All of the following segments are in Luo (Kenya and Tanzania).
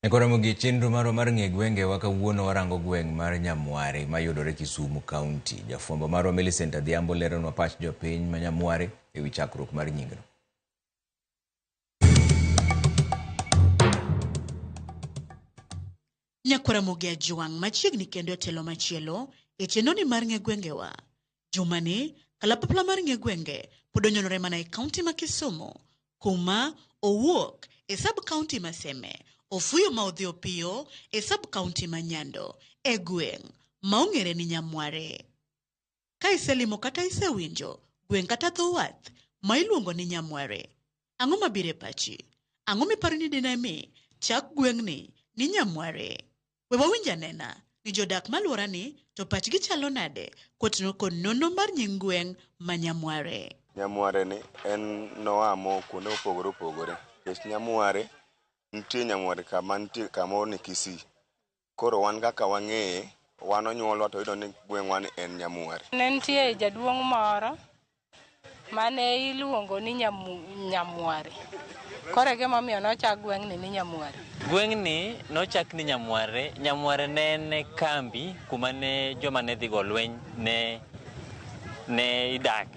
Ekoromogi chenro marwa mar ng'e gwenge wa kawuono warango gweng' mar Nyamware mayudore Kisumu County. Jafwambo marwa Millicent Adhiambo leronwa pach jopiny ma Nyamware ewi chakruok mar nyingno. Nyakwaramogi Ajwang' machiegni kendo telo machielo e chenoni mar ng'e gwenge wa. Jumani kalapapla mar ng'e gwenge pod onyonore mana e kaunti ma Kisumu, kuma owuok e sub-county ma Seme, ofuyo ma odhi opiyo e sub-county ma Nyando, e gweng' ma ong'ere ni Nyamware. Ka iselimo kata isewinjo gweng' kata dho wath ma iluongo ni Nyamware, ang'o mabiro e pachi? Ang'o miparo ni dinemi chak gweng'ni ni Nyamware? We wawinj anena ni jodak maluora ni to pachgi chalo nade kotenore kod nonro mar nying gweng' ma Nyamware. Nyamware ni en noamo kuonde opogore opogore. Nikech Nyamware nitie Nyamware kama nitie kamoro ni Kisii. Koro wan kaka wang'eye, wan onyuolwa to iyudo ni gweng'wa ni en Nyamware. Ne nitie jaduong' moro mane iluongo ni Nyamware. Koro gimomiyo nochak gweng'ni ni Nyamware. Gweng'ni nochak ni Nyamware. Nyamware ne en kambi kuma ne joma ne dhi go lweny ne idak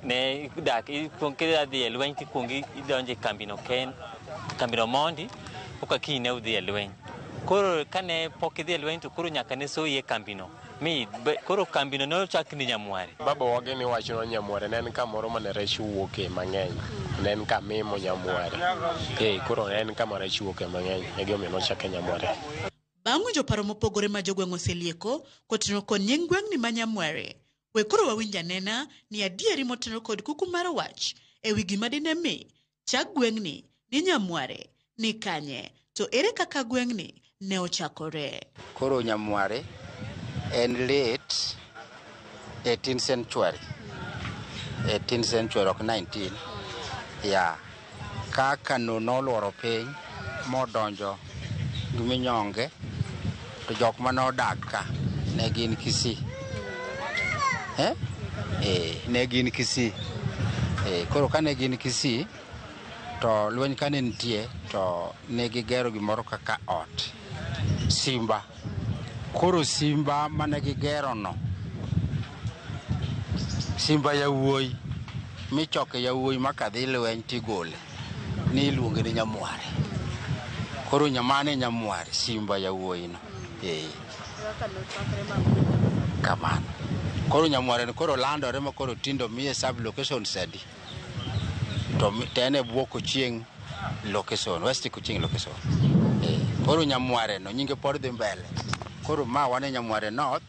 kidhi dhi e lweny kikuongi idonjo e kambino mondi koka kiny ne udhi e lweny. Koro kane pok idhi e lweny to koro nyaka ne soyi e kambino. Koro kambino ne ochak ni Nyamware. Baba wage ni wacho no Nyamware ne en kamoro mane rech wuoke mang'eny. Ne en kamimo Nyamware. Koro ne en kama rech wuoke mang'eny. E gimomiyo nochake Nyamware. Bang' joparo mopogore ma jogweng' oselieko kotenore kod nying gweng'ni ma Nyamware, we koro wawinj anena ni adieri motenore kod kuku mar wach ewi gima dine mi chak gweng'ni ni Nyamware ni kanye, to ere kaka gweng'ni ne ochakore. Koro Nyamware en late 18th century. 18th century ok 19. Kaka noluoro piny modonjo giminyonge to jok manodak ka ne gin Kisii. Ne gin Kisii. Koro kane gin Kisii to lweny kane nitie to ne gigero gimoro kaka ot Simba. Koro Simba mane gigero no, Simba yawuoyi michoke yawuoyi makadhi lweny tigole ni iluonge ni Nyamware. Koro nyamane Nyamware Simba yawuoyi no. Kamano. Koro Nyamware ni koro landore ma koro tindo miye sub location sadi. To tene buoko chieng location, west kuchieng location. Koro Nyamware no nyinge pod dhi mbele. Koro ma wane Nyamware North,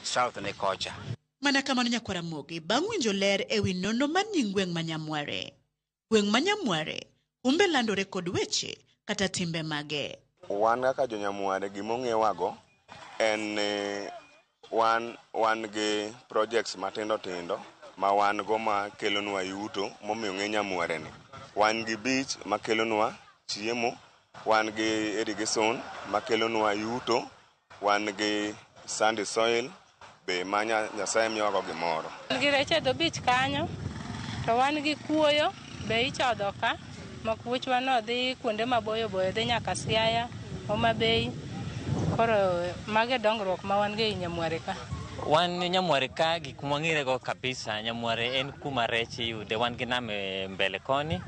South ne kocha. Mana kamano Nyakwaramogi, bang' winjo ler ewi nonro mar nying gweng' ma Nyamware. Gweng' ma Nyamware umbe landore kod weche kata timbe mage. Wan kaka jo Nyamware gimong'ewago en wan gi projects matindo tindo ma wan go ma kelonwa yuto momiyo ng'e Nyamware ni. Wan gi beach ma kelonwa chiemo, wan gi irrigation ma kelonwa yuto, wan gi sandy soil be ma Nyasaye miyowago gimoro. Wan gi rech e dho beach kanyo, to wan gi kuoyo be ichodho ka, ma kuochwa no dhi kuonde maboyo boyo, dhi nyaka Siaya, Homa Bay. Koro mage dongruok ma wan go e Nyamware ka. Wan Nyamware ka gik mwang'ire go kabisa. Nyamware en kuma rech yude. Wan gi nam e mbele koni,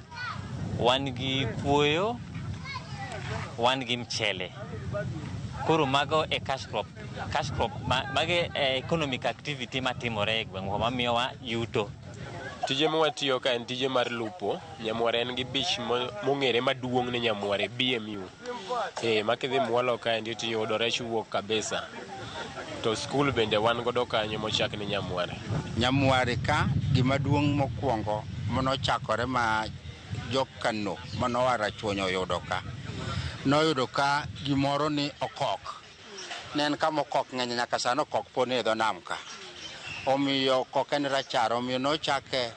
wan gi kuoyo, wan gi mchele. Koro mago e cash crop. Mage economic activity matimore e gweng'wa mamiyowa yuto. Tije mwatiyo ka en tije mar lupo. Nyamware en gi beach mong'ere maduong' ni Nyamware BMU. Makidhi mwalo ka en tiyudo rech wuok kabisa. To school bende wan godo kanyo mochak ni Nyamware. Nyamware ka gimaduong' mokwongo manochakore ma jokano manowara chuonyo yudo ka. Noyudo ka gimoro ni okok. Ne en kama okok ng'eny nyaka sano okok pone e dho nam ka. Omiyo okok en rachar, omiyo nochake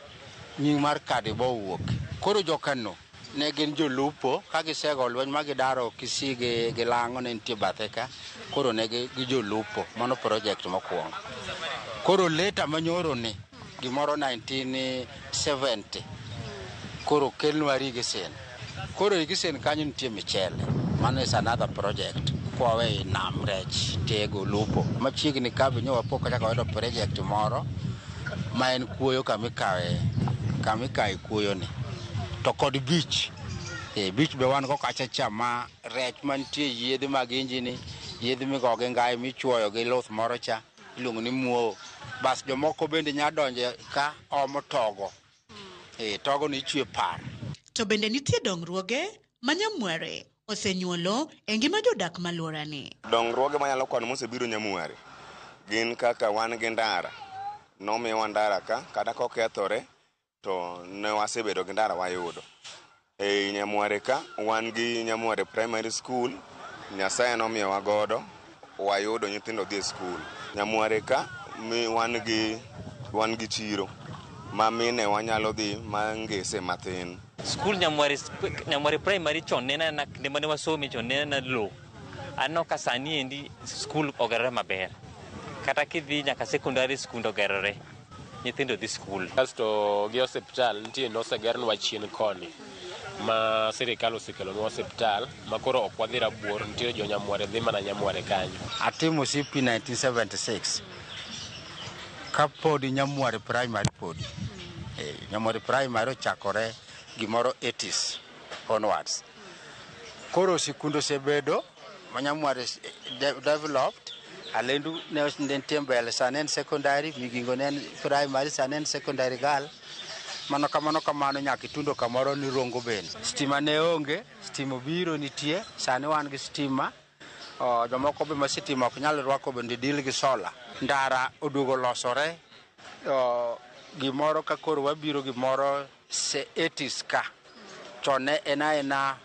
nying mar Kadibo wuok. Koro jokano ne gin jolupo, ka gisego lweny ma gidaro Kisii gi Lang'o ne nitie bathe ka. Koro ne gi jolupo, mano project mokwongo. Koro leta manyoro ni gimoro 1970 koro kelnwa irrigation. Koro irrigation kanyo nitie michele. Mano is another project. kwawe nam rech tego lupo machiegni kabe nyowa pok kachako wayudo project moro ma en kuoyo kamikawe kuoyo ni to kod beach beach be wan go kacha chama rech mantie yedhe mag injini yedhe migoge ngai michuoyo gi loth moro cha iluongo ni muo bas jomoko bende nya donje ka omo togo togo ni chue par. To bende nitie dongruoge ma Nyamware osenyuolo e ngima jodak malworani. Dongruoge manyalo kono mosebiro Nyamware gin kaka wan gi ndara nomiwa ndara ka kata kokethore to ne wasebedo gi ndara wayudo. E Nyamware ka wan gi Nyamware Primary School, Nyasaye nomiyowa godo wayudo nyithindo dhi e skul. Nyamware ka wan gi chiro ma mine wanyalo dhi mangese mathin. Skul Nyamware Primary chon nena na kinde mane wasomi chon nena na low. Anno ka sani endi skul ogerore maber. Kata kidhi nyaka secondary school ogerore. Nyithindo dhi skul. Kasto gi hospital nitie nosegernwa chien koni ma sirikal osekelonwa hospital ma koro ok wadhi Rabuor, nitie jo Nyamware dhi mana Nyamware kanyo. Atimo CP 1976 kapodi Nyamware Primary podi. Nyamware Primary ochakore gimoro 80s onwards. Koro sikundo sebedo ma Nyamware developed alendu ne mbele sanen secondary migingo nen primary sanen secondary gal mano kamano nyakitundo kamoro ni Rongo bende. Stima ne onge, stima biro nitie, sani wan gi stima. Jomoko be ma stima ok nyal rwako bende dil gi sola. Ndara odugo losore. Gimoro ka koro wabiro gimoro 80s ka. Chone ena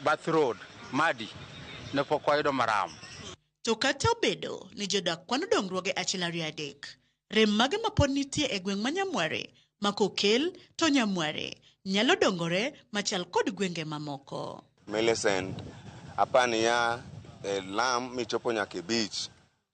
Bath Road, Madi, ne pok wayudo maram. To kata obedo ni jodak kwano dongruoge achiel ariyo adek, rem mage mapod nitie e gweng' ma Nyamware ma kokel to Nyamware nyalo dongore machal kod gwenge mamoko. Millicent, apani ya lam michopo nyaka beach,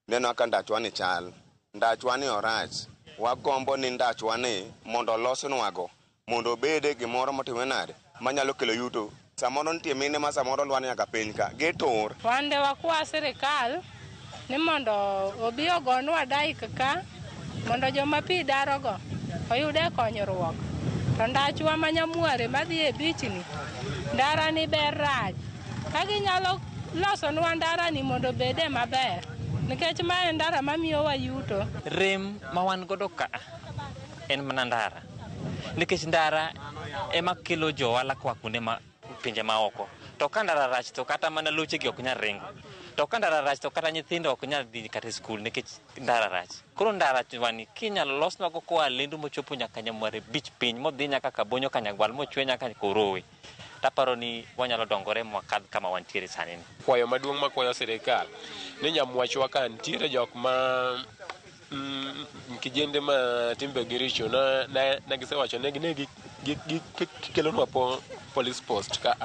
neno aka ndachwani chal. Ndachwani orach. Wagombo ni ndachwani mondo losnwago, mondo bede gimoro motimwe nade manyalo kelo yuto. Samoro nitie mine ma samoro lwani nyaka piny ka getor. Wande wakwa sirikal ni mondo obi ogonwa daik ka mondo joma pi darogo oyude konyruok. To ndachwa ma Nyamware madhi e beach ni ndara ni ber rach. Ka ginyalo losonwa ndara ni mondo bede maber. Nikech mae ndara mamiyowa yuto. Rem ma wan godo ka en mana ndara. Nikech ndara ema kelo johala kwa kuonde ma pinje maoko. To ka ndara rach to kata mana loche gi ok nyal ringo. To ka ndara rach to kata nyithindo ok nyal dhi kata skul nikech ndara rach. Koro ndara wani kinyalo losnwago koa Lendu mochopo nyaka Nyamware beach piny modhi nyaka Kabonyo Kanyagwal mochwe nyaka Korowe. Taparo ni wanyalo dongore mwakadh kama wantiere sani ni. Kwayo maduong' makwayo sirikal ni Nyamwachwa ka ntiere jok ma kijende ma timbe giricho na gisewacho ne gikelonwa police post ka.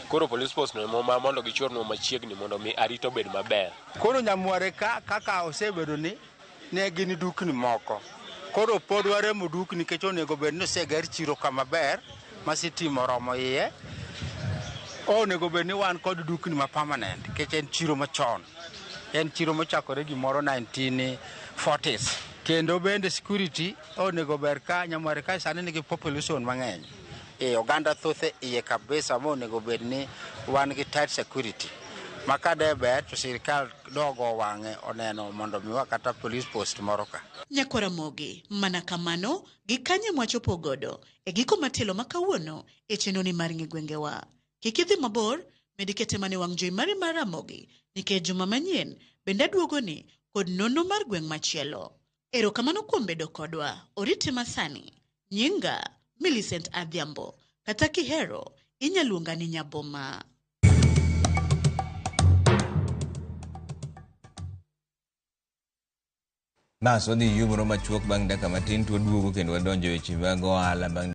Koro police post no mondo gichornwa machiegni mondo mi arito bed maber. Koro Nyamware ka kaka osebedo ni ne gin dukni moko. Koro pod waremo dukni kech onego bed ni oseger chiro kama ber ma sitima romo iye. Onego bed ni wan kod dukni ma permanent kech en chiro machon. En chiro mochakore gimoro 1940s. Kendo bende security onego ber ka Nyamware ka sani nigi population mang'eny. Oganda thothe iye kabisa mo onego bed ni wan gi tight security. Makade ber to sirikal dogo wang'e oneno mondo miwa kata police post moro ka. Nyakwaramogi, mana kamano gikanye mwachopo godo e giko matelo makawuono e chenoni mar Ng'egwengewa. Kikidhi mabor, medikete mane wang' joyi mari mar Ramogi, nikech juma manyien bende duogoni kod nono mar gweng' machielo. Erokamano kuom bedo kodwa, oriti masani. Nyinga Millicent Adhiambo, kata kihero inyaluonga ni Nyaboma. Bas wadhi yumoro machuok bang' dakika matin to waduogo kendo wadonjo e weche mag ohala bang'